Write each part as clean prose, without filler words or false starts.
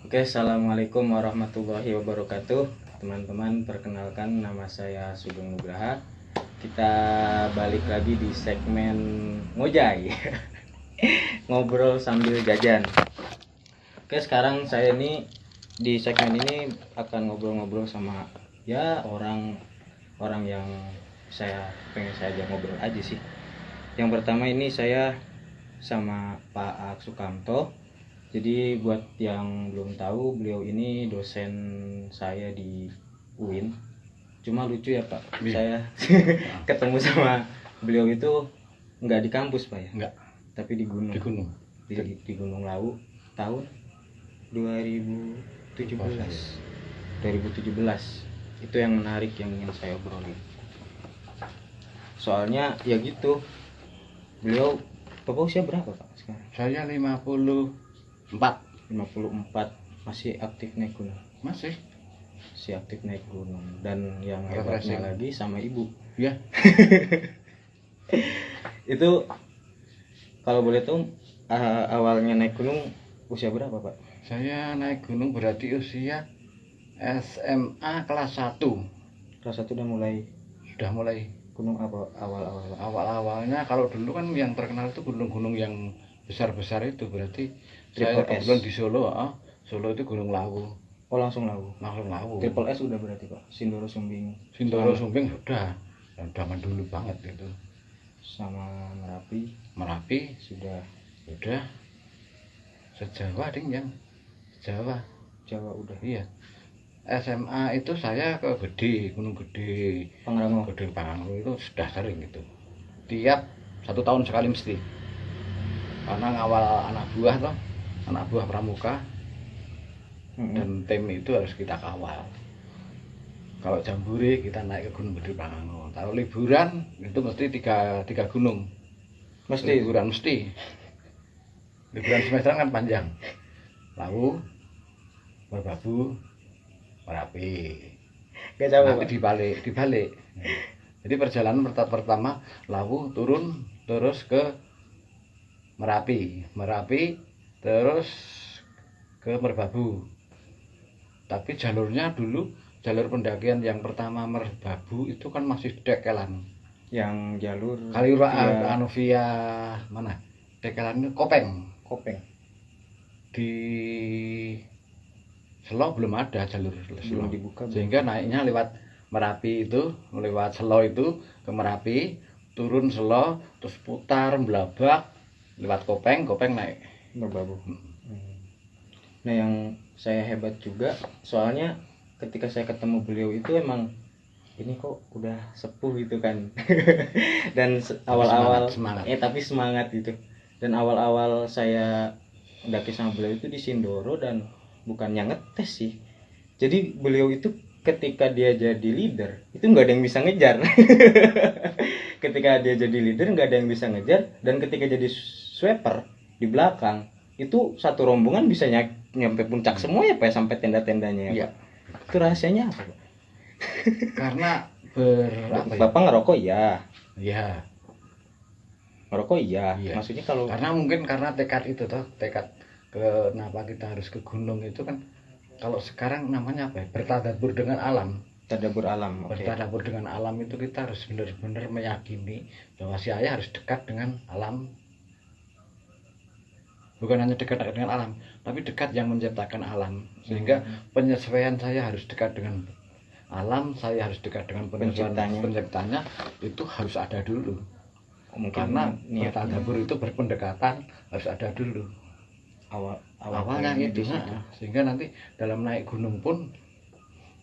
Oke, assalamualaikum warahmatullahi wabarakatuh. Teman-teman, perkenalkan nama saya Sugeng Nugraha. Kita balik lagi di segmen ngojay, ngobrol sambil jajan. Oke, sekarang saya ini di segmen ini akan ngobrol-ngobrol sama ya orang yang pengen saya ajak ngobrol aja sih. Yang pertama ini saya sama Pak Sukamto. Jadi buat yang belum tahu, beliau ini dosen saya di UIN. Cuma lucu ya Pak, saya ketemu sama beliau itu nggak di kampus Pak ya? Enggak, tapi di gunung. di gunung. Di Gunung Lawu tahun 2017. 2017. Itu yang menarik yang ingin saya obrolin. Soalnya ya gitu. Beliau Bapak usia berapa Pak sekarang? Saya 54. Masih aktif naik gunung. Masih Aktif naik gunung. Dan yang refreshing hebatnya lagi sama ibu. ya. Itu kalau boleh tahu awalnya naik gunung usia berapa Pak? Saya naik gunung berarti usia SMA kelas 1. Kelas 1 udah mulai gunung apa awal-awal Pak? Awal-awalnya kalau dulu kan yang terkenal itu gunung-gunung yang besar-besar itu berarti Triple saya kebetulan di Solo. Solo itu Gunung Lawu. Oh langsung Lawu. Triple S udah berarti Pak? Sindoro Sumbing sudah zaman dulu banget itu. Sama Merapi sudah sejawa ding yang Jawa udah. Iya. SMA itu saya ke Gunung Gede Pangrango itu sudah sering gitu. Tiap 1 tahun sekali mesti. Karena ngawal anak buah pramuka, dan tim itu harus kita kawal. Kalau jambore kita naik ke Gunung Gede Pangrango. Kalau liburan itu mesti tiga gunung. Liburan semesteran kan panjang. Lawu, Merbabu, Merapi. Gak jauh Nanti dibalik. Jadi perjalanan pertama Lawu turun terus ke Merapi terus ke Merbabu. Tapi jalurnya dulu, jalur pendakian yang pertama Merbabu itu kan masih dekelan. Yang jalur via mana? Dekelan Kopeng. Di Selo belum ada jalur belum dibuka. Sehingga naiknya lewat Merapi itu, lewat Selo itu ke Merapi, turun Selo, terus putar Blabak, lewat Kopeng naik Merbabu. Nah yang saya hebat juga soalnya ketika saya ketemu beliau itu emang ini kok udah sepuh gitu kan. Dan awal-awal semangat. Tapi semangat gitu. Dan awal-awal saya mendaki sama beliau itu di Sindoro dan bukannya ngetes sih. Jadi beliau itu ketika dia jadi leader itu nggak ada yang bisa ngejar. Ketika dia jadi leader nggak ada yang bisa ngejar, dan ketika jadi sweeper di belakang itu satu rombongan bisa nyampe puncak semua ya Pak, sampai tenda-tendanya ya Pak. Itu rahasianya apa Pak? Karena Bapak ngerokok ya? Iya. Ngerokok iya. Maksudnya kalau karena mungkin karena tekad itu tekad kenapa kita harus ke gunung itu kan, kalau sekarang namanya apa ya? Bertadabur dengan alam. Bertadabur dengan alam itu kita harus benar-benar meyakini bahwa saya harus dekat dengan alam. Bukan hanya dekat dengan alam, tapi dekat yang menciptakan alam. Sehingga penyesuaian saya harus dekat dengan alam, saya harus dekat dengan penciptanya, itu harus ada dulu. Karena bertadabur itu berpendekatan harus ada dulu. Awalnya itu. Sehingga nanti dalam naik gunung pun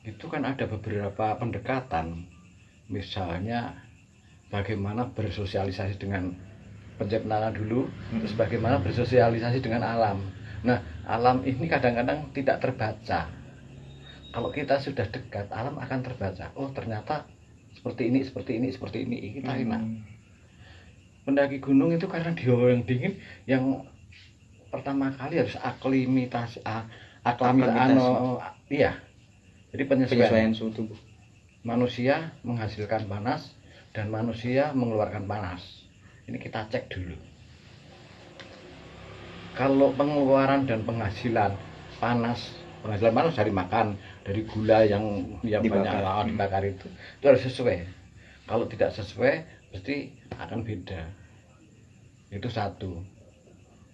itu kan ada beberapa pendekatan. Misalnya bagaimana bersosialisasi dengan penciptaan dulu, terus bagaimana bersosialisasi dengan alam. Nah, alam ini kadang-kadang tidak terbaca. Kalau kita sudah dekat, alam akan terbaca. Oh, ternyata seperti ini. Kita enak. Pendaki gunung itu karena di hawa yang dingin, yang pertama kali harus Jadi penyesuaian suhu tubuh. Manusia menghasilkan panas dan manusia mengeluarkan panas. Ini kita cek dulu. Kalau pengeluaran dan penghasilan panas. Penghasilan panas dari makan, dari gula yang Dibakar. banyak dibakar itu harus sesuai. Kalau tidak sesuai pasti akan beda. Itu satu.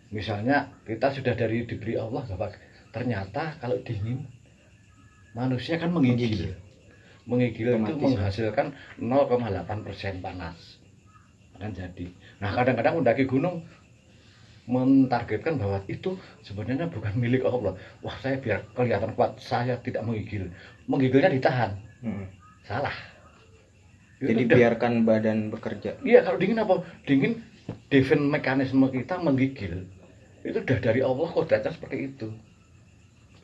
Misalnya kita sudah diberi Allah bahwa ternyata kalau dingin manusia kan menggigil. Menggigil itu Otomatis, menghasilkan 0,8% panas. Akan jadi. Nah, kadang-kadang mendaki gunung mentargetkan bahwa itu sebenarnya bukan milik Allah. Wah, saya biar kelihatan kuat, saya tidak menggigil. Menggigilnya ditahan. Salah. Jadi biarkan badan bekerja. Iya, kalau dingin apa? Dingin defense mekanisme kita menggigil. Itu udah dari Allah kodratnya seperti itu.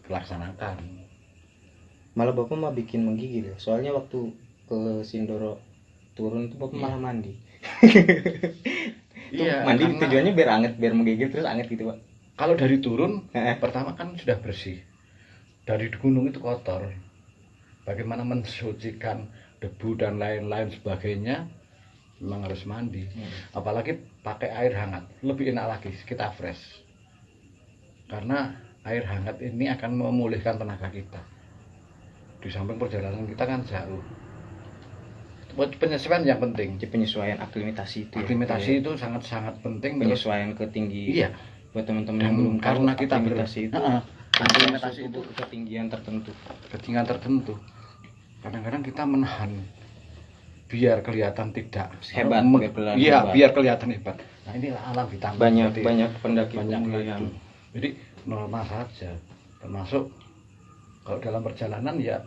Dilaksanakan. Malah Bapak mah bikin menggigil ya. Soalnya waktu ke Sindoro turun tuh Bapak malah mandi. Iya, mandi karena tujuannya biar anget, biar menggigil terus anget gitu, Pak. kalau dari turun pertama kan sudah bersih. Dari gunung itu kotor. Bagaimana mensucikan debu dan lain-lain sebagainya, memang harus mandi. Apalagi pakai air hangat, lebih enak lagi, kita fresh. Karena air hangat ini akan memulihkan tenaga kita. Di samping perjalanan kita kan jauh. Penyesuaian yang penting. Penyesuaian aklimatasi itu. Aklimatasi itu sangat-sangat penting. Penyesuaian ke tinggi. Iya. Buat teman-teman yang belum tahu, karena kita aklimatasi itu. Aklimatasi itu ketinggian tertentu. Ketinggian tertentu. Kadang-kadang kita menahan biar kelihatan tidak hebat. Iya, biar kelihatan hebat. Nah, inilah alam ditambah. Banyak pendaki yang. Jadi normal saja. Termasuk kalau dalam perjalanan ya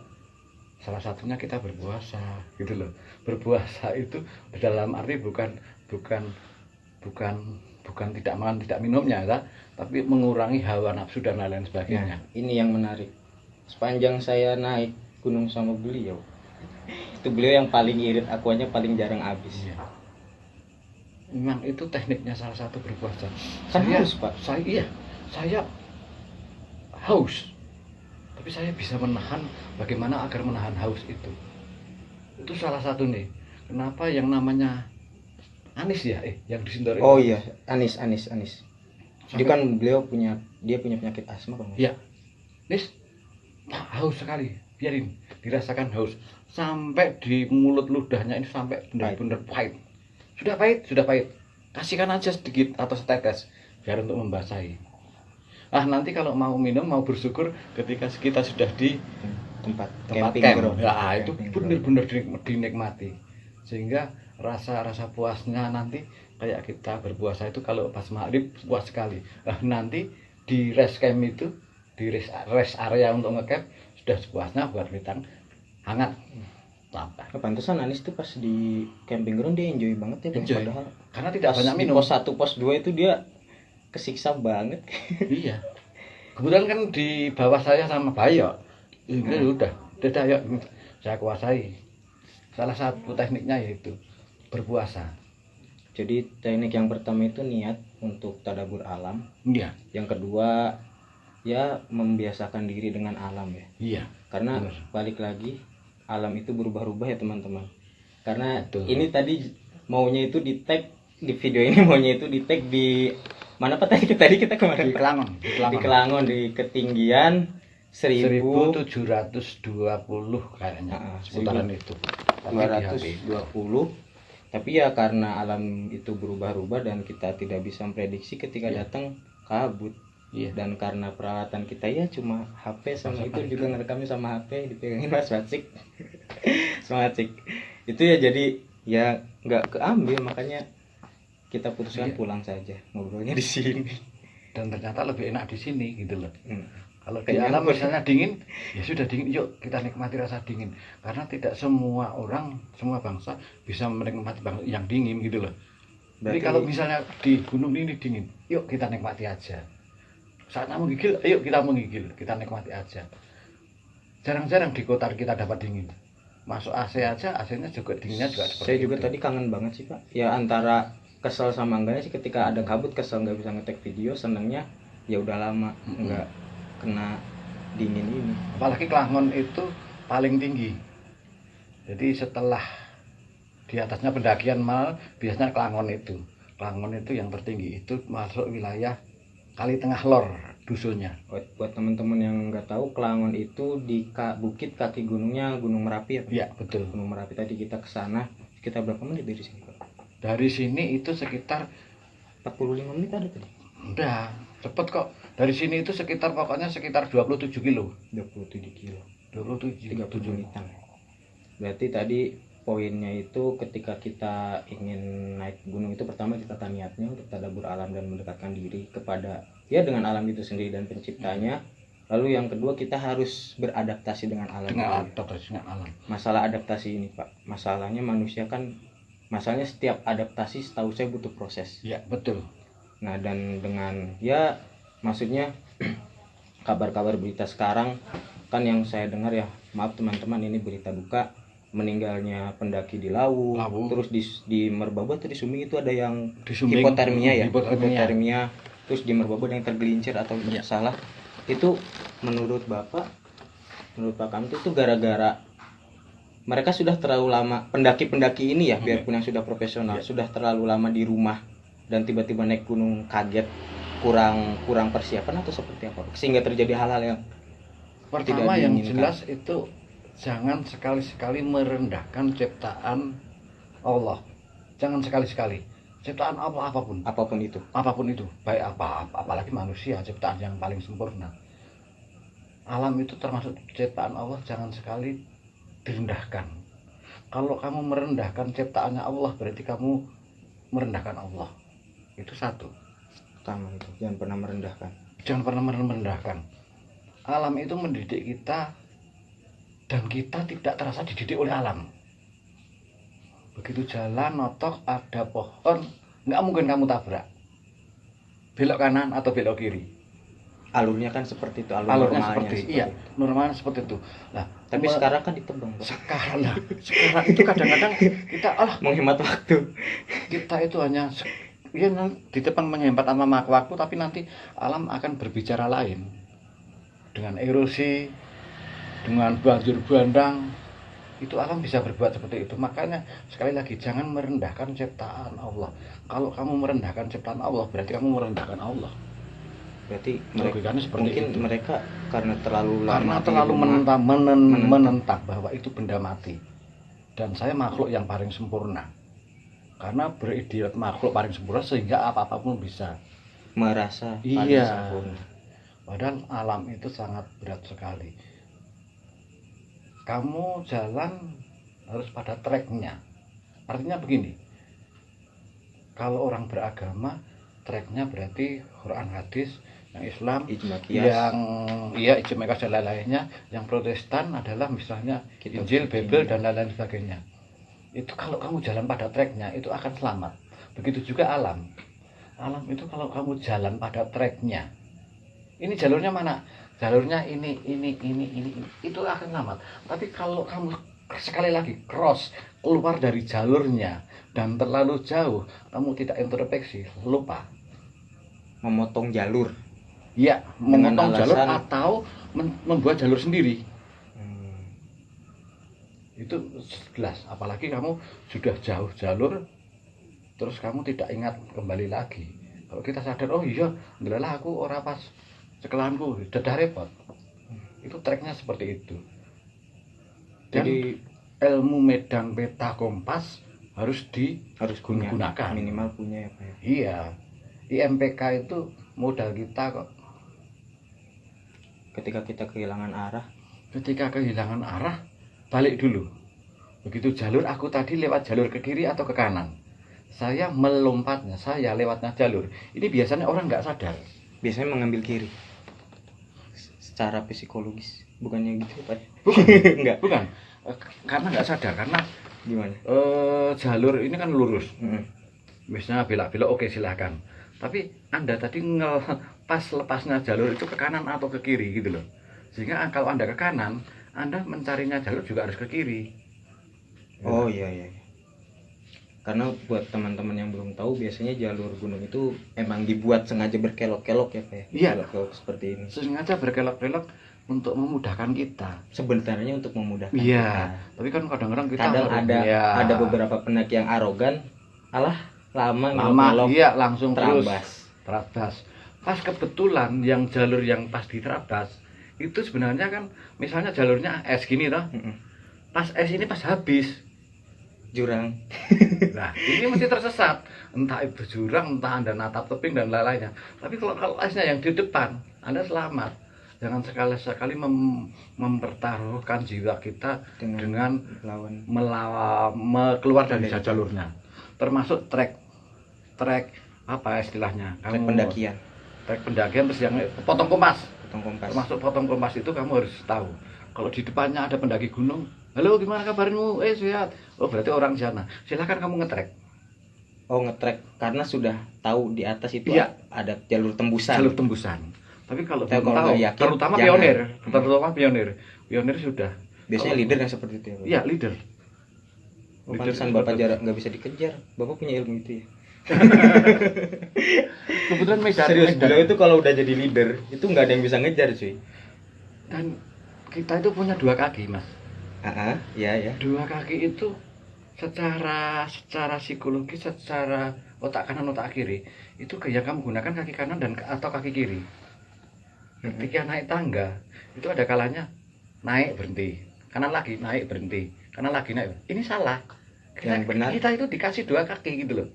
salah satunya kita berpuasa gitu loh. Berpuasa itu dalam arti bukan tidak makan tidak minumnya ya, tapi mengurangi hawa nafsu dan lain-lain sebagainya. Nah, ini yang menarik. Sepanjang saya naik gunung sama beliau, itu beliau yang paling irit, akuanya paling jarang habis. Iya. Memang itu tekniknya salah satu berpuasa. Kan haus, Pak. Saya haus. Tapi saya bisa menahan. Bagaimana agar menahan haus itu? Itu salah satu nih. Kenapa yang namanya Anis ya? Yang di Sindoro. Oh iya, Anis. Jadi kan beliau punya penyakit asma kan? Iya. Nis, haus sekali. Biarin, dirasakan haus. Sampai di mulut ludahnya ini sampai benar-benar pahit. Sudah pahit. Kasihkan aja sedikit atau setetes biar untuk membasahi. Nanti kalau mau minum, mau bersyukur ketika kita sudah di tempat camp. Ya, itu benar-benar dinikmati. Sehingga rasa puasnya nanti kayak kita berpuasa itu kalau pas maghrib puas sekali. Nanti di rest camp itu, di rest area untuk ngecamp sudah sepuasnya buat kita hangat. Pantesan Anis tuh pas di camping ground dia enjoy banget ya. Padahal karena tidak banyak minum. Pos 1, pos 2 itu dia kesiksa banget. Iya. Kemudian kan di bawah saya sama Bayo. Udah yuk saya kuasai. Salah satu tekniknya yaitu berpuasa. Jadi teknik yang pertama itu niat untuk tadabbur alam. Iya. Yang kedua ya membiasakan diri dengan alam ya. Iya. Karena balik lagi alam itu berubah-ubah ya teman-teman. Karena ini tadi maunya itu di tag di video ini, maunya itu di tag di mana Pak tadi kita kemana? Di Kelangon. Di Kelangon di ketinggian 1720 kayaknya. Seputaran itu. 220. Tapi ya karena alam itu berubah-ubah dan kita tidak bisa memprediksi ketika datang kabut. Iya. Dan karena peralatan kita ya cuma HP sama itu juga ngerekamnya sama HP dipegangin Mas Wacik. Wacik. Itu ya jadi ya nggak keambil, makanya kita putuskan pulang saja, ngobrolnya di sini. Dan ternyata lebih enak di sini gitu loh. Kalau di alam misalnya dingin, ya sudah dingin, yuk kita nikmati rasa dingin. Karena tidak semua orang, semua bangsa bisa menikmati yang dingin gitu loh. Jadi kalau misalnya di gunung ini dingin, yuk kita nikmati aja. Saatnya menggigil, ayo kita menggigil, kita nikmati aja. Jarang-jarang di kota kita dapat dingin. Masuk AC aja, AC-nya juga dinginnya juga seperti itu. Saya juga tadi kangen banget sih Pak. Ya antara kesel sama enggaknya sih, ketika ada kabut kesel nggak bisa ngetek video, senangnya ya udah lama nggak kena dingin ini. Apalagi Kelangon itu paling tinggi. Jadi setelah di atasnya pendakian mal, biasanya Kelangon itu yang tertinggi, itu masuk wilayah Kali Tengah Lor. dusunnya. Buat teman-teman yang nggak tahu, Kelangon itu di bukit kaki gunungnya Gunung Merapi ya Pak? Iya, betul. Gunung Merapi, tadi kita ke sana. Kita berapa menit dari sini Pak? Dari sini itu sekitar 45 menit ada tadi. udah cepet kok. Dari sini itu sekitar pokoknya sekitar 27 kilo. 27 kilo. 27 37 menitan. Berarti tadi poinnya itu ketika kita ingin naik gunung itu, pertama kita niatnya untuk tadabbur alam dan mendekatkan diri kepada ya dengan alam itu sendiri dan penciptanya. Lalu yang kedua, kita harus beradaptasi dengan alam. Dengan alam. Masalah adaptasi ini Pak, masalahnya manusia kan, masalahnya setiap adaptasi setahu saya butuh proses. Ya betul. Nah, dan dengan ya maksudnya kabar-kabar berita sekarang kan yang saya dengar ya, maaf teman-teman, ini berita duka, meninggalnya pendaki di Lawu. Terus di Merbabu atau di Sumbing itu ada yang hipotermia ya, hipotermia. Terus di Merbabu ada yang tergelincir atau salah. Itu menurut Bapak, menurut Pak Kamtu itu gara-gara mereka sudah terlalu lama, pendaki-pendaki ini ya, biarpun yang sudah profesional, sudah terlalu lama di rumah dan tiba-tiba naik gunung kaget, kurang persiapan atau seperti apa, sehingga terjadi hal-hal yang pertama yang jelas itu jangan sekali-sekali merendahkan ciptaan Allah. Jangan sekali-sekali. Ciptaan Allah apapun itu, baik apalagi manusia, ciptaan yang paling sempurna. Alam itu termasuk ciptaan Allah, jangan sekali direndahkan. Kalau kamu merendahkan ciptaannya Allah, berarti kamu merendahkan Allah. Itu satu. Pertama itu, jangan pernah merendahkan. Jangan pernah merendahkan. Alam itu mendidik kita dan kita tidak terasa dididik oleh alam. Begitu jalan notok ada pohon, nggak mungkin kamu tabrak. Belok kanan atau belok kiri. Alurnya kan seperti itu, alurnya seperti itu. Normalnya seperti itu. Nah, tapi sekarang kan ditebang. Sekarang itu kadang-kadang kita menghemat waktu. Kita itu hanya ditebang menghemat sama waktu, tapi nanti alam akan berbicara lain. Dengan erosi, dengan banjir bandang, itu alam bisa berbuat seperti itu. Makanya sekali lagi jangan merendahkan ciptaan Allah. Kalau kamu merendahkan ciptaan Allah, berarti kamu merendahkan Allah. Berarti mereka karena terlalu menentang bahwa itu benda mati. Dan saya makhluk yang paling sempurna. Karena beridiat makhluk paling sempurna sehingga apa-apapun bisa merasa paling sempurna. Padahal alam itu sangat berat sekali. Kamu jalan harus pada treknya. Artinya begini, kalau orang beragama, treknya berarti Quran hadis, yang Islam, ijma qiyas dan lain-lainnya. Yang Protestan adalah misalnya Injil, Bible dan lain-lain sebagainya. Itu kalau kamu jalan pada treknya, itu akan selamat. Begitu juga alam. Alam itu kalau kamu jalan pada treknya, ini jalurnya mana? Jalurnya ini, itu akan selamat. Tapi kalau kamu sekali lagi cross, keluar dari jalurnya dan terlalu jauh, kamu tidak introspeksi, lupa. Memotong jalur. Ya, memotong jalur atau membuat jalur sendiri. Itu jelas. Apalagi kamu sudah jauh jalur, terus kamu tidak ingat kembali lagi. Kalau kita sadar, oh iya, ndelalah aku ora pas sekelahanku, dadah repot. Itu treknya seperti itu. Dan jadi ilmu medang peta kompas harus digunakan. Minimal punya ya Pak ya. Iya. IMPK itu modal kita kok. Ketika kita kehilangan arah, balik dulu. Begitu jalur, aku tadi lewat jalur ke kiri atau ke kanan. Saya melompatnya, saya lewatnya jalur. Ini biasanya orang nggak sadar. Biasanya mengambil kiri. Secara psikologis, bukannya gitu Pak? Bukan. Karena nggak sadar, karena gimana? Jalur ini kan lurus. Misalnya belok-belok, oke silahkan. Tapi Anda tadi pas lepasnya jalur itu ke kanan atau ke kiri gitu loh. Sehingga kalau Anda ke kanan, Anda mencarinya jalur juga harus ke kiri. Oh iya. Karena buat teman-teman yang belum tahu, biasanya jalur gunung itu emang dibuat sengaja berkelok-kelok ya Pak ya? Iya. Kelok seperti ini. Sengaja berkelok-kelok untuk memudahkan kita. Sebenarnya untuk memudahkan kita. Iya. Tapi kan kadang-kadang kita ada beberapa pendaki yang arogan, lama iya langsung terabas. pas kebetulan yang jalur yang pas diterabas itu sebenarnya kan misalnya jalurnya es gini toh, pas es ini pas habis jurang. nah ini mesti tersesat, entah itu jurang, entah Anda natap tebing dan lain-lainnya. Tapi kalau esnya yang di depan, Anda selamat. Jangan sekali-sekali mempertaruhkan jiwa kita dengan keluar dari jalurnya. Termasuk trek apa istilahnya? Trek pendakian. Trek pendakian terus yang potong kompas. Termasuk potong kompas itu kamu harus tahu. Kalau di depannya ada pendaki gunung, halo gimana kabarmu? Sehat. Oh berarti orang sana. Silakan kamu ngetrek. Oh ngetrek karena sudah tahu di atas itu ada jalur tembusan. Jalur tembusan. Tapi kalau belum tahu, yakin, terutama pionir sudah. Biasanya leader yang seperti itu ya. Iya leader. Pantesan Bapak jarak nggak bisa dikejar. Bapak punya ilmu itu ya. Kebetulan serius beliau itu kalau udah jadi leader itu nggak ada yang bisa ngejar cuy. Dan kita itu punya 2 kaki mas. Ya. 2 kaki itu secara psikologis, secara otak kanan otak kiri itu yang kamu gunakan kaki kanan dan atau kaki kiri. Ketika naik tangga itu ada kalanya naik berhenti, kanan lagi naik berhenti, kanan lagi naik. Ini salah. Yang benar kita itu dikasih 2 kaki gitu loh.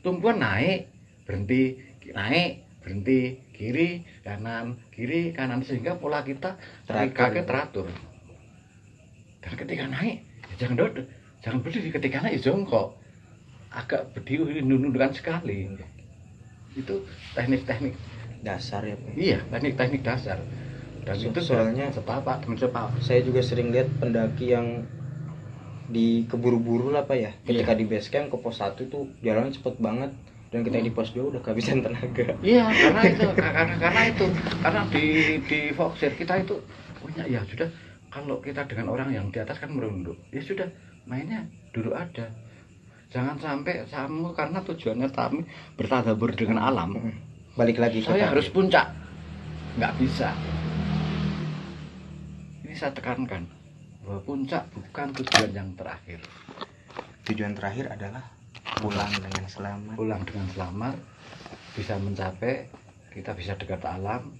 Tumpuan naik berhenti, naik berhenti, kiri kanan sehingga pola kita kaki teratur. Dan ketika naik ya jangan berdiri, ketika naik ya jongkok, agak berdiri nundukkan sekali. Itu teknik dasar ya Pak. Iya, teknik dasar. Dan itu soalnya teman sepapak. Saya juga sering lihat pendaki yang di keburu-buru lah Pak ya. Ketika di base camp ke pos 1 itu jalan cepet banget, dan ketika di pos 2 udah kehabisan tenaga. Iya, karena di Foxer kita itu punya ya sudah, kalau kita dengan orang yang di atas kan merunduk. Ya sudah, mainnya duduk aja. Jangan sampai kamu karena tujuannya kami bertadabur dengan alam. Balik lagi saya harus puncak, nggak bisa. Ini saya tekankan bahwa puncak bukan tujuan yang terakhir. Tujuan terakhir adalah pulang dengan selamat, bisa mencapai, kita bisa dekat alam,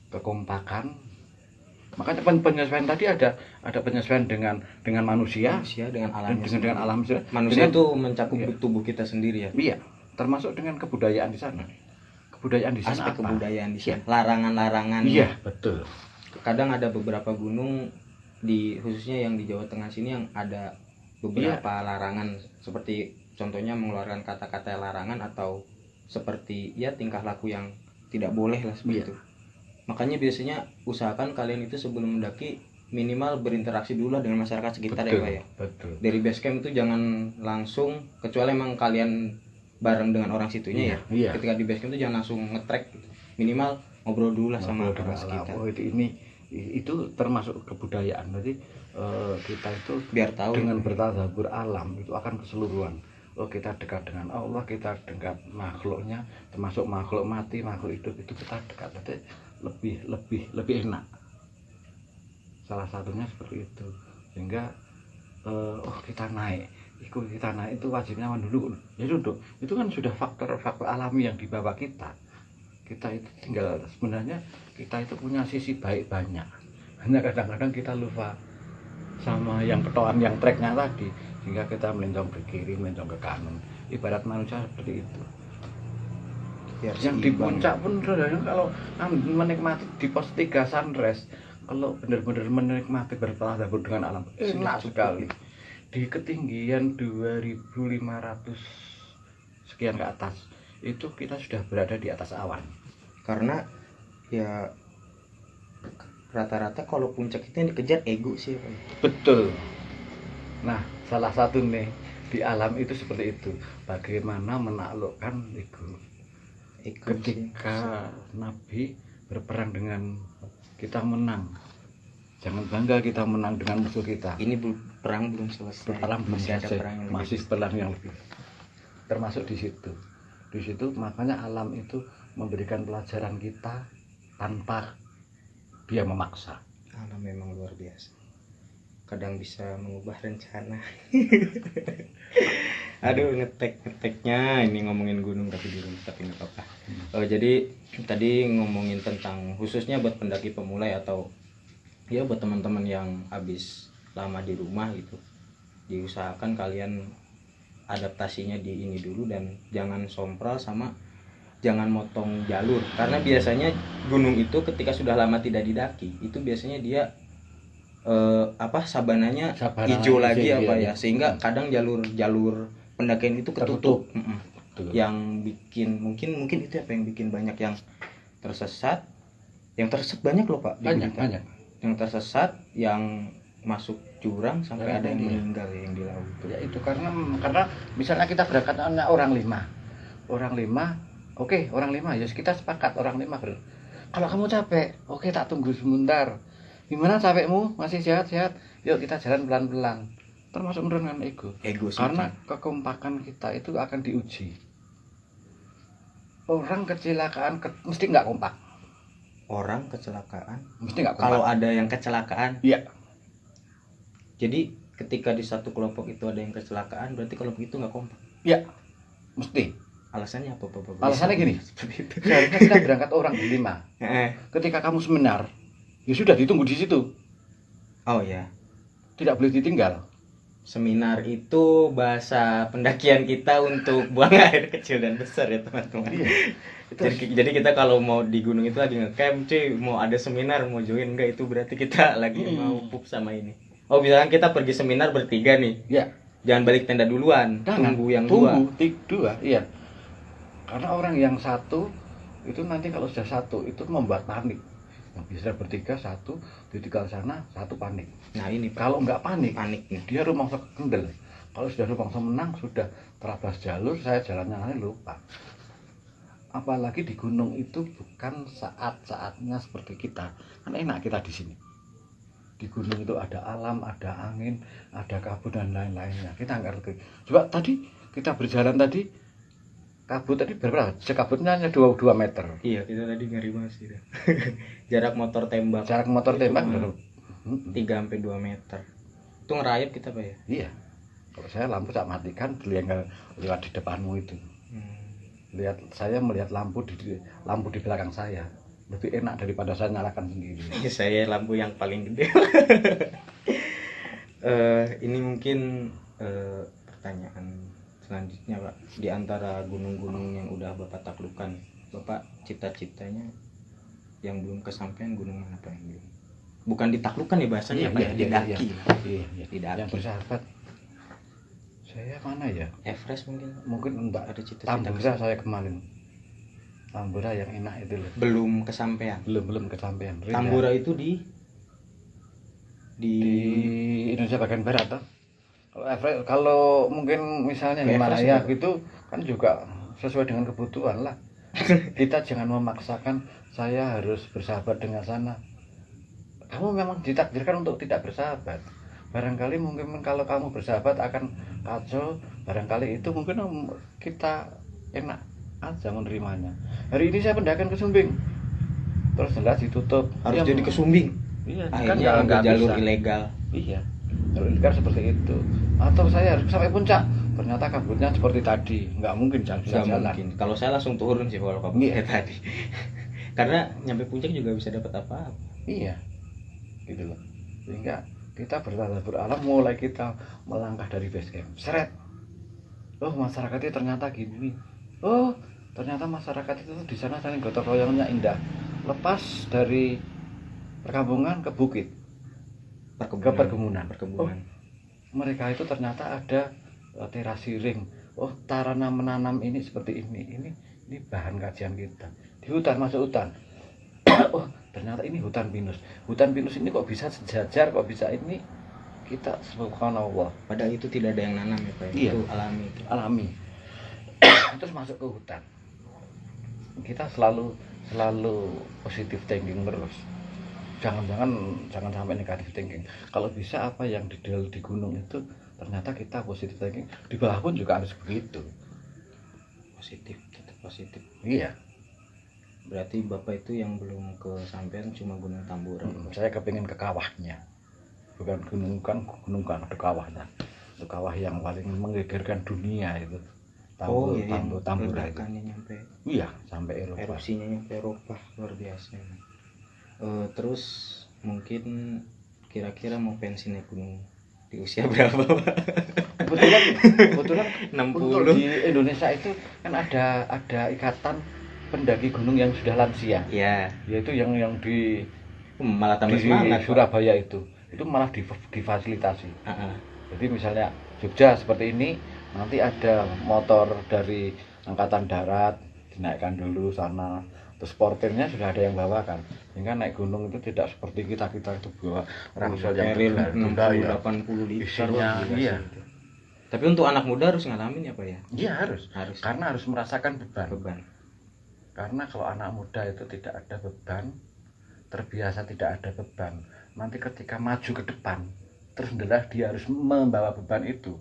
kekompakan. Makanya penyesuaian tadi ada penyesuaian dengan manusia dengan alam, manusia itu mencakup tubuh kita sendiri ya. Iya, termasuk dengan kebudayaan di sana. Aspek kebudayaan di sana, larangan-larangan. Iya, betul. Kadang ada beberapa gunung khususnya yang di Jawa Tengah sini yang ada beberapa larangan, seperti contohnya mengeluarkan kata-kata larangan atau seperti ya tingkah laku yang tidak boleh lah seperti itu. Makanya biasanya usahakan kalian itu sebelum mendaki minimal berinteraksi dulu lah dengan masyarakat sekitar. Betul, ya Pak ya. Betul. Dari base camp itu jangan langsung, kecuali emang kalian bareng dengan orang situnya ya. Iya. Ketika di base camp itu jangan langsung nge-track gitu. Minimal ngobrol dulu lah sama orang sekitar. Oh itu termasuk kebudayaan. Berarti kita itu biar tahu dengan bertadabur alam itu akan keseluruhan. Oh kita dekat dengan Allah, kita dekat makhluknya, termasuk makhluk mati, makhluk hidup, itu kita dekat. Berarti lebih enak. Salah satunya seperti itu. Sehingga kita naik itu wajibnya duduk. Ya duduk. Itu kan sudah faktor alami yang dibawa kita. Kita itu tinggal, sebenarnya kita itu punya sisi baik banyak. Hanya kadang-kadang kita lupa sama yang petoan, yang treknya tadi, sehingga kita melencong ke kiri, melencong ke kanan. Ibarat manusia seperti itu. Yang di puncak pun kalau menikmati di pos 3 sunrise, kalau benar-benar menikmati bertadabur dengan alam, enak sekali. Di ketinggian 2500 sekian ke atas, itu kita sudah berada di atas awan. Karena ya rata-rata kalau puncak itu yang dikejar ego sih. Betul. Nah, salah satu nih di alam itu seperti itu. Bagaimana menaklukkan ego. Ketika Nabi berperang dengan kita menang, jangan bangga kita menang dengan musuh kita. Ini perang belum selesai. Masih perang yang lebih. Termasuk di situ. Di situ makanya alam itu memberikan pelajaran kita tanpa dia memaksa. Alam memang luar biasa. kadang bisa mengubah rencana. Aduh, ngeteknya ini ngomongin gunung tapi di rumah, tapi nggak apa-apa. Jadi tadi ngomongin tentang khususnya buat pendaki pemula atau ya buat teman-teman yang habis lama di rumah gitu, diusahakan kalian adaptasinya di ini dulu dan jangan sompral sama jangan motong jalur, karena biasanya gunung itu ketika sudah lama tidak didaki itu biasanya dia sabananya hijau lagi ya, sehingga kadang jalur pendakian itu ketutup. Yang bikin mungkin itu apa yang bikin banyak yang tersesat banyak loh Pak, banyak yang tersesat, yang masuk jurang sampai ada yang meninggal yang di laut. Ya itu karena misalnya kita berangkat orang lima, oke, orang lima ya kita sepakat orang lima bro. Kalau kamu capek, oke tak tunggu sebentar. Gimana capekmu? Masih sehat-sehat? Yuk kita jalan pelan-pelan. Termasuk menurunkan ego karena kekompakan kita itu akan diuji. Orang kecelakaan mesti nggak kompak. Orang kecelakaan mesti nggak kompak. Kalau ada yang kecelakaan, iya. Jadi ketika di satu kelompok itu ada yang kecelakaan, berarti kelompok itu nggak kompak. Iya, mesti. Alasannya apa? Alasannya gini. Seharusnya kita berangkat orang berlima. Ketika kamu seminar, ya sudah ditunggu di situ. Oh ya. Tidak boleh ditinggal. Seminar itu bahasa pendakian kita untuk buang air kecil dan besar ya teman-teman. Iya. Jadi kita kalau mau di gunung itu lagi ngecamp, cuy, mau ada seminar, mau join enggak, itu berarti kita lagi mau pup sama ini. Oh, misalkan kita pergi seminar bertiga nih. Iya. Jangan balik tenda duluan. Tunggu yang dua. Dua, iya. Karena orang yang satu itu nanti kalau sudah satu itu membuat panik. Yang bisa bertiga satu ditinggal sana, satu panik. Nah ini kalau nggak panik nih, dia rumangsa kendel. Kalau sudah rumangsa menang, sudah terabas jalur, saya jalannya nanti lupa. Apalagi di gunung itu bukan saat-saatnya seperti kita. Kan enak kita di sini. Di gunung itu ada alam, ada angin, ada kabut dan lain-lainnya. Kita nggak ngerti. Coba tadi kita berjalan tadi, kabut tadi berapa? Kabutnya hanya 2 meter. Iya, kita tadi ngeri banget sih. Jarak motor tembak. Berapa? 3-2 meter. Itu ngerayap kita Pak ya? Iya. Kalau saya lampu tak matikan, yang lewat di depanmu itu. Saya melihat lampu di belakang saya. Lebih enak daripada saya nyalakan sendiri. Saya lampu yang paling gede. Ini mungkin pertanyaan selanjutnya Pak. Di antara gunung-gunung yang udah Bapak taklukkan, Bapak cita-citanya yang belum kesampaian gunung mana Pak yang belum? Bukan ditaklukkan ya bahasanya Pak, didaki. Iya. Didaki. Yang bersahabat. Saya mana ya? Everest mungkin enggak. Ada cita-cita. Tambora saya kemarin. Tambora yang enak itu loh. Belum kesampaian. Belum kesampaian. Tambora itu di Indonesia bagian barat toh. Kalau Everest, kalau mungkin misalnya Himalaya gitu kan juga sesuai dengan kebutuhan lah. Kita jangan memaksakan saya harus bersahabat dengan sana. Kamu memang ditakdirkan untuk tidak bersahabat. Barangkali mungkin kalau kamu bersahabat akan kacau. Barangkali itu mungkin kita enak aja menerimanya. Hari ini saya pendakian ke Sumbing, terus jelas ditutup. Harus jadi ke Sumbing. Iya. Akhirnya kan jalur bisa. Ilegal. Iya. Jalur ilegal seperti itu. Atau saya harus sampai puncak. Ternyata kabutnya seperti tadi. Nggak mungkin jalan. Mungkin. Kalau saya langsung turun sih kalau kabutnya tadi. Karena nyampe puncak juga bisa dapat apa-apa. Iya. Gitu loh. Sehingga kita bertadabur alam, mulai kita melangkah dari base camp. Seret. Oh, masyarakatnya ternyata gini. Oh, ternyata masyarakat itu di sana saling gotong royongnya indah. Lepas dari perkampungan ke bukit, ke perkebunan. Oh, mereka itu ternyata ada terasi ring. Oh, sarana menanam ini seperti ini. Ini bahan kajian kita. Di hutan, masuk hutan. Oh, ternyata ini hutan pinus. Hutan pinus ini kok bisa sejajar, kok bisa ini. Kita subhanallah. Padahal itu tidak ada yang nanam ya Pak. Iya. Itu alami. Terus masuk ke hutan. Kita selalu positive thinking terus. Jangan sampai negatif thinking. Kalau bisa apa yang di gunung itu ternyata kita positive thinking. Di bawah pun juga harus begitu. Tetap positif. Iya. Berarti Bapak itu yang belum kesampaian cuma Gunung Tambora. Saya kepingin ke kawahnya. bukan gunung, kan gunung kan ada kawahnya. Itu kawah yang paling menggegerkan dunia itu. Tambora itu. Nyampe. Iya, sampai Eropa. Erupsinya nyampe Eropa, luar biasa. Terus mungkin kira-kira mau pensiun naik gunung di usia berapa, Pak? Kebetulan 60. untuk di Indonesia itu kan ada ikatan pendaki gunung yang sudah lansia. Iya. Yaitu yang di Malah tambah di semangat, Pak. Surabaya itu malah difasilitasi. Jadi misalnya Jogja seperti ini, nanti ada motor dari angkatan darat dinaikkan dulu sana, terus portirnya sudah ada yang bawakan, sehingga naik gunung itu tidak seperti kita itu bawa ransel yang carrier 60 tebal, 80 liter isinya. Iya. Tapi untuk anak muda harus ngalamin ya, Pak ya? Iya harus. Karena harus merasakan beban. Karena kalau anak muda itu tidak ada beban, terbiasa tidak ada beban, nanti ketika maju ke depan terus adalah dia harus membawa beban itu,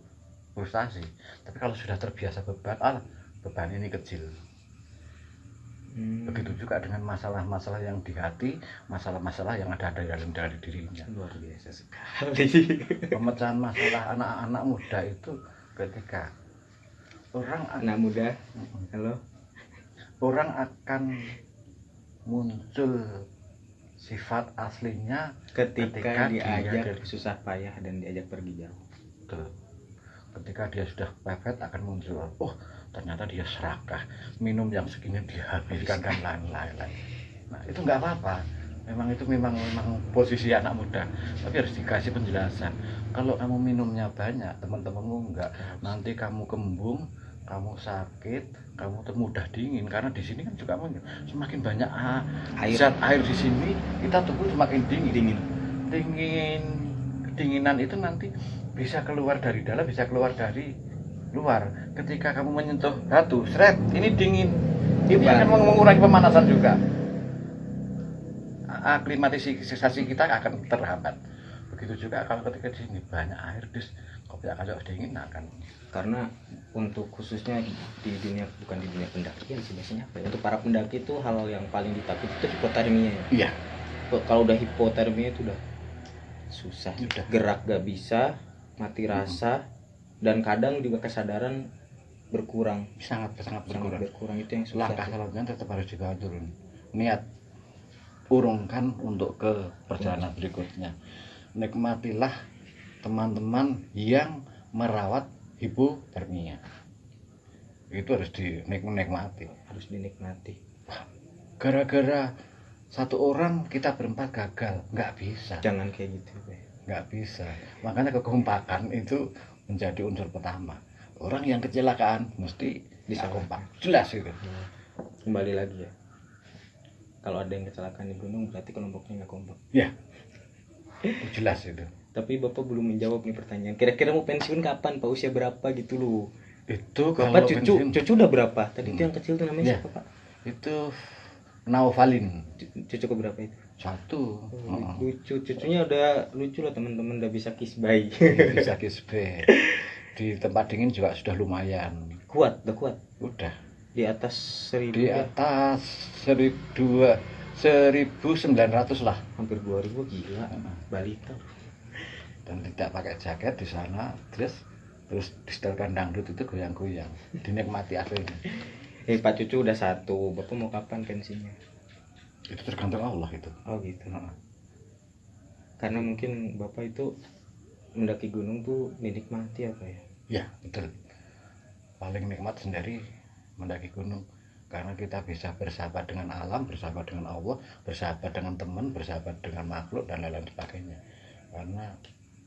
frustasi. Tapi kalau sudah terbiasa beban ini kecil. Begitu juga dengan masalah-masalah yang di hati, masalah-masalah yang ada dalam dirinya. Luar biasa sekali. Pemecahan masalah anak-anak muda itu ketika anak muda, halo, orang akan muncul sifat aslinya ketika diajak susah payah dan diajak pergi jauh. Betul. Ketika dia sudah pepet akan muncul, oh ternyata dia serakah, minum yang segini dihabiskan dan lain-lain. Nah itu nggak apa-apa, memang posisi anak muda, tapi harus dikasih penjelasan. Kalau kamu minumnya banyak, teman-temanmu enggak, nanti kamu kembung, kamu sakit, kamu mudah dingin, karena di sini kan juga semakin banyak zat air di sini, kita tubuh semakin dingin. Kedinginan itu nanti bisa keluar dari dalam, bisa keluar dari luar. Ketika kamu menyentuh batu, seret, ini dingin, ini akan mengurangi pemanasan juga. Aklimatisasi kita akan terhambat. Begitu juga kalau ketika di sini banyak air, kopi kalau dingin akan. Karena untuk khususnya di dunia, bukan di dunia pendakian sih biasanya apa ya, untuk para pendaki itu hal yang paling ditakut itu hipotermia ya. Iya. Kalau udah hipotermia itu udah susah, gerak gak bisa, mati rasa, dan kadang juga kesadaran berkurang. Sangat berkurang. Itu yang susah. Langkah selanjutnya tetap harus dibawa turun. Niat urungkan untuk ke perjalanan berikutnya. Nikmatilah teman-teman yang merawat hipotermia. Itu harus dinikmati. Gara-gara satu orang kita berempat gagal, nggak bisa. Jangan kayak gitu, nggak bisa. Makanya kekompakan itu menjadi unsur pertama. Orang yang kecelakaan mesti bisa kompak, jelas itu. Kembali lagi ya, kalau ada yang kecelakaan di gunung berarti kelompoknya nggak kompak. Ya, jelas itu. Tapi Bapak belum menjawab nih pertanyaan. Kira-kira mau pensiun kapan, Pak? Usia berapa gitu loh? Itu Bapak cucu udah berapa? Tadi itu yang kecil tuh namanya siapa, Pak? Itu Naufalin. Cucu ke berapa itu? 1. Lucu, cucunya udah lucu loh teman-teman, udah bisa kiss bye. Bisa kiss bye. Di tempat dingin juga sudah lumayan. Kuat. Udah. Di atas 1000. Di atas 1900 lah. Hampir 2000, gila. Balita. Dan tidak pakai jaket di sana, terus disetelkan dangdut itu goyang-goyang. Dinikmati aslinya. Pak cucu udah 1, Bapak mau kapan pensiunnya? Itu tergantung Allah itu. Oh gitu. Karena mungkin Bapak itu mendaki gunung tuh dinikmati apa ya? Ya betul. Paling nikmat sendiri mendaki gunung, karena kita bisa bersahabat dengan alam, bersahabat dengan Allah, bersahabat dengan teman, bersahabat dengan makhluk dan lain-lain sebagainya. Karena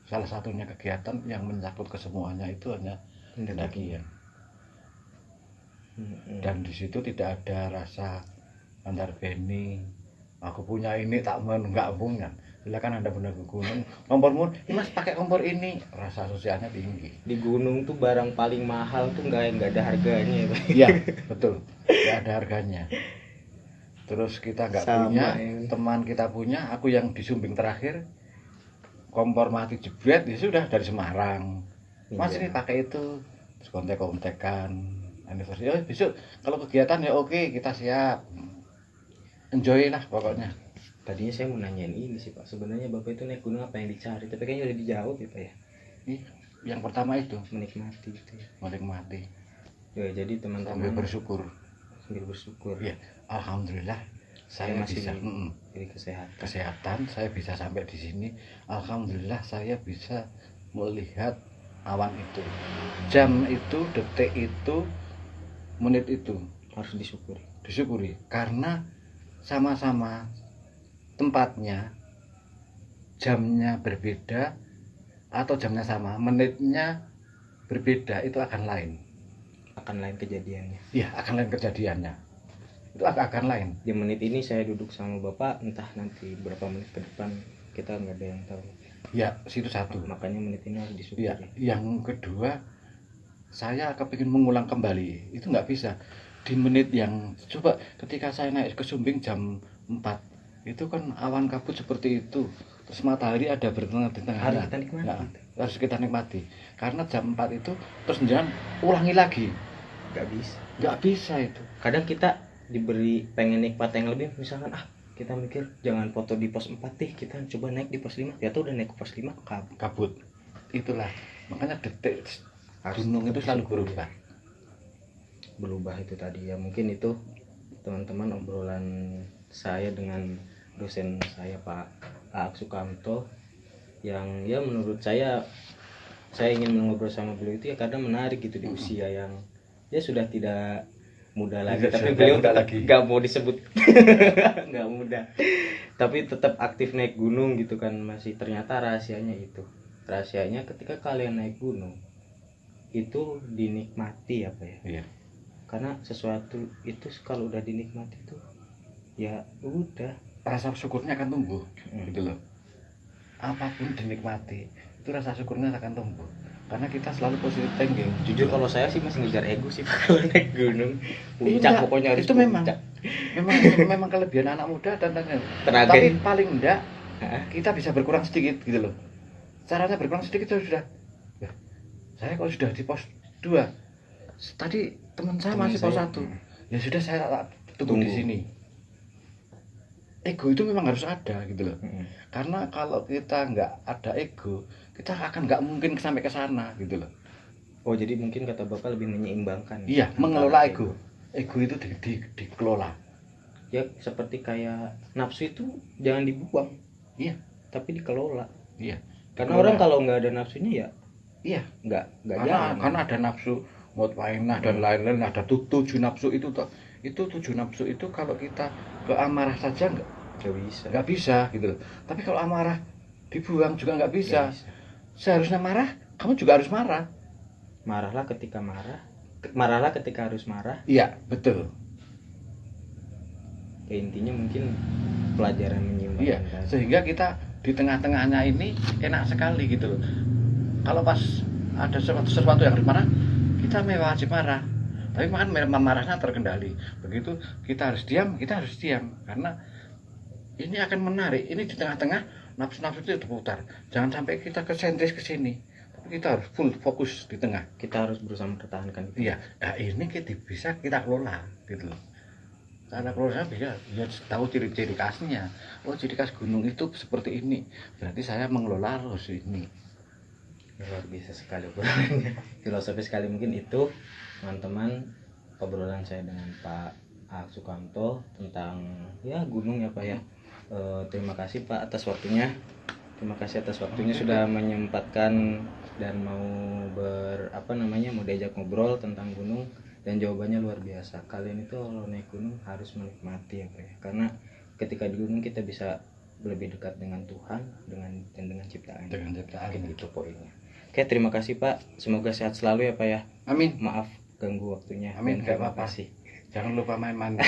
salah satunya kegiatan yang mencakup kesemuanya itu hanya pendakian. Dan di situ tidak ada rasa antar beni, aku punya ini tak enggak punya. Silakan Anda mendaki gunung, kompormu, Mas pakai kompor ini, rasa sosialnya tinggi. Di gunung tuh barang paling mahal tuh nggak ada harganya. Iya betul, nggak ada harganya. Terus kita nggak punya, teman kita punya, aku yang di Sumbing terakhir, kompor mati jebret, ya sudah dari Semarang. Mas ini pakai itu, terus kontek-kontekan. Anniversary, besok kalau kegiatan ya oke, kita siap, enjoy lah pokoknya. Tadinya saya mau nanyain ini sih Pak, sebenarnya Bapak itu naik gunung apa yang dicari, tapi kayaknya udah dijawab ya Pak ya. Yang pertama itu Menikmati itu ya. menikmati, Ya, jadi sambil teman-teman bersyukur. sambil bersyukur. Ya, alhamdulillah Saya saya masih bisa diberi kesehatan. kesehatan, saya bisa sampai di sini. Alhamdulillah saya bisa melihat awan itu, jam itu, detik itu, menit itu Harus disyukuri. disyukuri karena sama-sama tempatnya, jamnya berbeda atau jamnya sama, menitnya berbeda, itu akan lain. Akan lain kejadiannya. Ya, akan lain kejadiannya. Itu akan lain. Di menit ini saya duduk sama Bapak, entah nanti berapa menit ke depan kita nggak ada yang tahu. Ya, situ satu. Makanya menit ini harus disyukuri. Ya, yang kedua, saya kepingin mengulang kembali. Itu nggak bisa. Di menit yang, coba ketika saya naik ke Sumbing jam 4, itu kan awan kabut seperti itu. Terus matahari ada bertengah di tengahnya. Harus kita nikmati. Ya, harus kita nikmati. Karena jam 4 itu, terus jangan ulangi lagi. Nggak bisa. Nggak bisa itu. Kadang kita diberi pengen nikmat yang lebih, misalkan kita mikir jangan foto di pos 4 deh, kita coba naik di pos 5, ya tuh udah naik ke pos 5 Kabut. Itulah makanya detik Harus gunung itu selalu disyukuri. berubah. Itu tadi ya, mungkin itu teman-teman obrolan saya dengan dosen saya Pak Aak Sukamto, yang ya menurut saya ingin mengobrol sama beliau itu ya karena menarik gitu di usia yang ya sudah tidak muda lagi, tapi beliau tidak lagi nggak mau disebut nggak muda, tapi tetap aktif naik gunung gitu kan. Masih ternyata rahasianya ketika kalian naik gunung itu dinikmati apa ya. Iya. Karena sesuatu itu kalau udah dinikmati itu ya udah, Rasa syukurnya akan tumbuh gitu loh. Apapun dinikmati itu rasa syukurnya akan tumbuh karena kita selalu positive thinking. Jujur kalau saya sih masih ngejar ego sih Pak, kalau naik gunung puncak Iya, pokoknya harus itu memang puncak. memang kelebihan anak muda dan Tenaga. tapi paling enggak Hah? kita bisa berkurang sedikit gitu loh. Caranya berkurang sedikit itu sudah. Ya, saya kalau sudah di pos 2, tadi teman saya Teman masih pos saya, 1, ya sudah saya tunggu di sini. Ego itu memang harus ada gitu loh. Karena kalau kita nggak ada ego, kita akan nggak mungkin sampai ke sana gitu loh. Oh, jadi mungkin kata Bapak lebih menyeimbangkan. Iya, mengelola ego. Ego itu dikelola. Ya seperti kayak nafsu itu jangan dibuang. Iya. Tapi dikelola. Iya. Karena Dikelola. orang kalau nggak ada nafsunya ya Iya. nggak Karena jalan. ada nafsu mutmainnah dan lain-lain, ada tujuh nafsu itu toh. Itu 7 nafsu itu kalau kita ke amarah saja nggak bisa gitu loh. Tapi kalau amarah dibuang juga nggak bisa. Nggak bisa. Seharusnya marah, kamu juga harus marah. Marahlah ketika marah, marahlah ketika harus marah. Iya, betul. Ya intinya mungkin pelajaran menyeimbangkan. Iya, tadi. sehingga kita di tengah-tengahnya ini enak sekali gitu loh. Kalau pas ada sesuatu yang harus marah, kita wajib marah. Tapi kan marahnya terkendali. Begitu kita harus diam, karena ini akan menarik. Ini di tengah-tengah nafsu-nafsu itu berputar. Jangan sampai kita kesentris ke sini. Tapi kita harus full fokus di tengah. Kita harus berusaha mempertahankan itu. Iya, nah ini bisa kita kelola gitu loh. Cara kelola bisa ya tahu ciri-ciri khasnya. Oh, ciri khas gunung itu seperti ini. Berarti saya mengelola harus ini. Luar biasa sekali obrolannya. Filosofi sekali mungkin itu teman-teman obrolan saya dengan Pak Aak Sukamto tentang ya gunung ya Pak ya. Terima kasih Pak atas waktunya. Terima kasih atas waktunya sudah menyempatkan dan mau mau diajak ngobrol tentang gunung, dan jawabannya luar biasa. Kalian itu kalau naik gunung harus menikmati ya Pak ya. Karena ketika di gunung kita bisa lebih dekat dengan Tuhan dengan ciptaan. Dengan ciptaan itu poinnya. Oke, terima kasih Pak. Semoga sehat selalu ya Pak ya. Amin. Maaf ganggu waktunya. Amin, Dan nggak terima apa-apa. kasih. Jangan lupa main-main.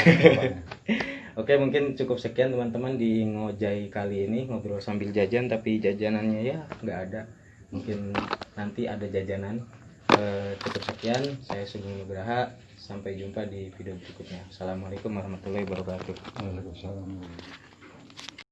Oke, mungkin cukup sekian teman-teman di Ngojai kali ini, ngobrol sambil jajan, tapi jajanannya ya nggak ada. Mungkin nanti ada jajanan. Cukup sekian, saya Sugeng Nugraha. Sampai jumpa di video berikutnya. Assalamualaikum warahmatullahi wabarakatuh. Waalaikumsalam.